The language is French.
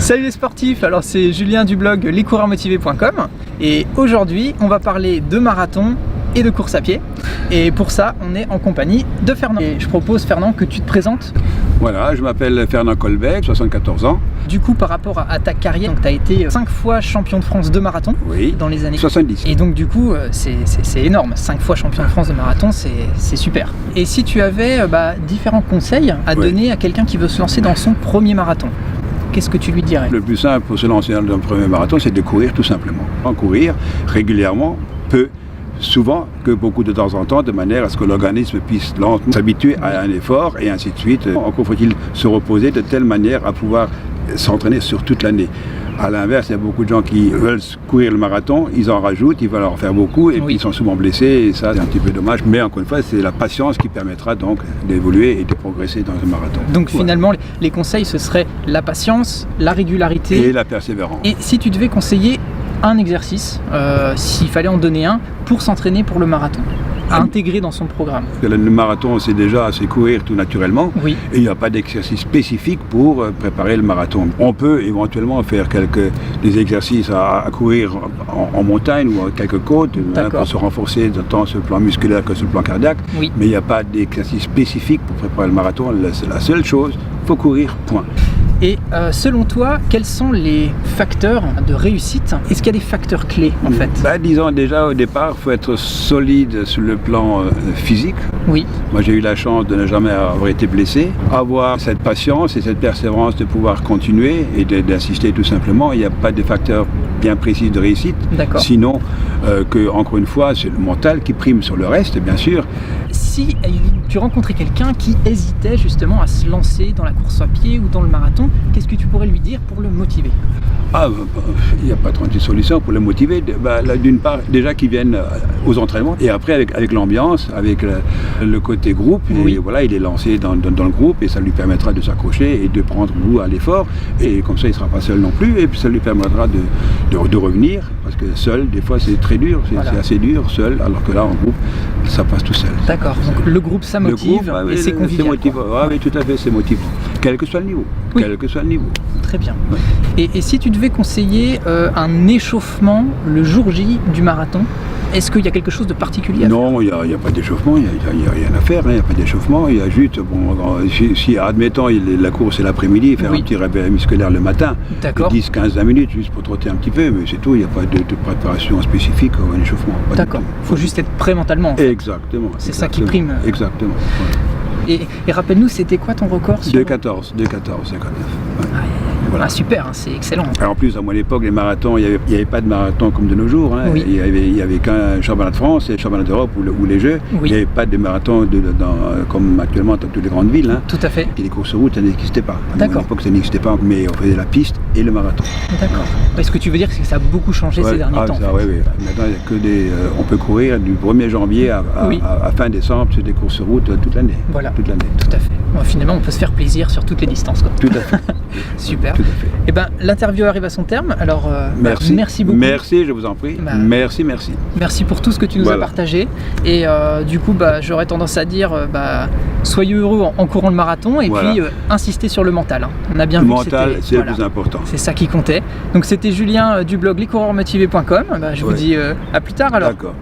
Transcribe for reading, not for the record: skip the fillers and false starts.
Salut les sportifs, alors c'est Julien du blog lescoureursmotivés.com et aujourd'hui on va parler de marathon et de course à pied et pour ça on est en compagnie de Fernand. Et je propose Fernand que tu te présentes. Voilà, je m'appelle Fernand Colbec, 74 ans. Du coup par rapport à ta carrière, tu as été 5 fois champion de France de marathon dans les années 70. Et donc du coup c'est énorme, 5 fois champion de France de marathon, c'est super. Et si tu avais différents conseils à donner à quelqu'un qui veut se lancer dans son premier marathon, qu'est-ce que tu lui dirais? Le plus simple pour se lancer dans un premier marathon, c'est de courir tout simplement. En courir régulièrement, peu, souvent, que beaucoup de temps en temps, de manière à ce que l'organisme puisse lentement s'habituer à un effort et ainsi de suite. Encore faut-il se reposer de telle manière à pouvoir s'entraîner sur toute l'année. À l'inverse, il y a beaucoup de gens qui veulent courir le marathon, ils en rajoutent, ils veulent en faire beaucoup et puis ils sont souvent blessés et ça c'est un petit peu dommage. Mais encore une fois, c'est la patience qui permettra donc d'évoluer et de progresser dans le marathon. Donc finalement, les conseils, ce serait la patience, la régularité et la persévérance. Et si tu devais conseiller un exercice, s'il fallait en donner un, pour s'entraîner pour le marathon, à intégrer dans son programme. Le marathon, c'est courir tout naturellement. Oui. Et il n'y a pas d'exercice spécifique pour préparer le marathon. On peut éventuellement faire des exercices à courir en montagne ou à quelques côtes pour se renforcer tant sur le plan musculaire que sur le plan cardiaque. Oui. Mais il n'y a pas d'exercice spécifique pour préparer le marathon. C'est la seule chose, il faut courir, point. Et selon toi, quels sont les facteurs de réussite? Est-ce qu'il y a des facteurs clés en fait? Disons déjà au départ, il faut être solide sur le plan physique. Oui. Moi j'ai eu la chance de ne jamais avoir été blessé. Avoir cette patience et cette persévérance de pouvoir continuer et d'insister tout simplement. Il n'y a pas de facteurs bien précis de réussite. D'accord. Sinon, encore une fois, c'est le mental qui prime sur le reste, bien sûr. Si tu rencontrais quelqu'un qui hésitait justement à se lancer dans la course à pied ou dans le marathon, qu'est-ce que tu pourrais lui dire pour le motiver? Il n'y a pas 36 solutions pour le motiver. D'une part, déjà qu'il vienne aux entraînements et après avec l'ambiance, avec le côté groupe. Oui. Et voilà, il est lancé dans le groupe et ça lui permettra de s'accrocher et de prendre goût à l'effort. Et comme ça, il ne sera pas seul non plus. Et puis ça lui permettra de revenir parce que seul, des fois, c'est très dur. C'est assez dur, seul, alors que là, en groupe, ça passe tout seul. D'accord. Donc le groupe, ça motive et c'est convivial. Oui, tout à fait, c'est motivant. Quel que soit le niveau. Oui. Quel que soit le niveau. Très bien. Ouais. Et si tu devais conseiller un échauffement le jour J du marathon, est-ce qu'il y a quelque chose de particulier à faire? Non, il n'y a pas d'échauffement, il n'y a rien à faire, il n'y a pas d'échauffement, il y a juste, si admettons la course c'est l'après-midi, faire un petit réveil musculaire le matin, 10-15 minutes juste pour trotter un petit peu, mais c'est tout, il n'y a pas de préparation spécifique ou un échauffement. D'accord, il faut juste être prêt mentalement. En fait. Exactement. C'est ça qui prime. Exactement. Ouais. Et rappelle-nous, c'était quoi ton record sur... 2,14, 2,14, 59. Ouais. Voilà. super, hein, c'est excellent. Alors en plus, à mon époque, les marathons, il n'y avait pas de marathon comme de nos jours. Hein. Oui. Il y avait qu'un championnat de France et le championnat d'Europe ou les Jeux. Oui. Il n'y avait pas de marathon comme actuellement dans toutes les grandes villes. Hein. Tout à fait. Et les courses routes, ça n'existait pas. D'accord. À l'époque, ça n'existait pas, mais on faisait la piste et le marathon. D'accord. Ce que tu veux dire, c'est que ça a beaucoup changé ces derniers temps. Oui. Maintenant, il y a que on peut courir du 1er janvier à fin décembre sur des courses routes toute l'année. Voilà. Toute l'année. Tout à fait. Bon, finalement, on peut se faire plaisir sur toutes les distances. Quoi. Tout à fait. Super. Tout à fait. Eh ben, l'interview arrive à son terme. Alors, merci beaucoup. Merci, je vous en prie. Merci. Merci pour tout ce que tu nous as partagé. Et du coup, j'aurais tendance à dire, soyez heureux en courant le marathon et puis insistez sur le mental. Hein. On a bien vu que c'est le plus important. C'est ça qui comptait. Donc, c'était Julien du blog lescoureursmotivés.com. Je vous dis à plus tard alors. D'accord.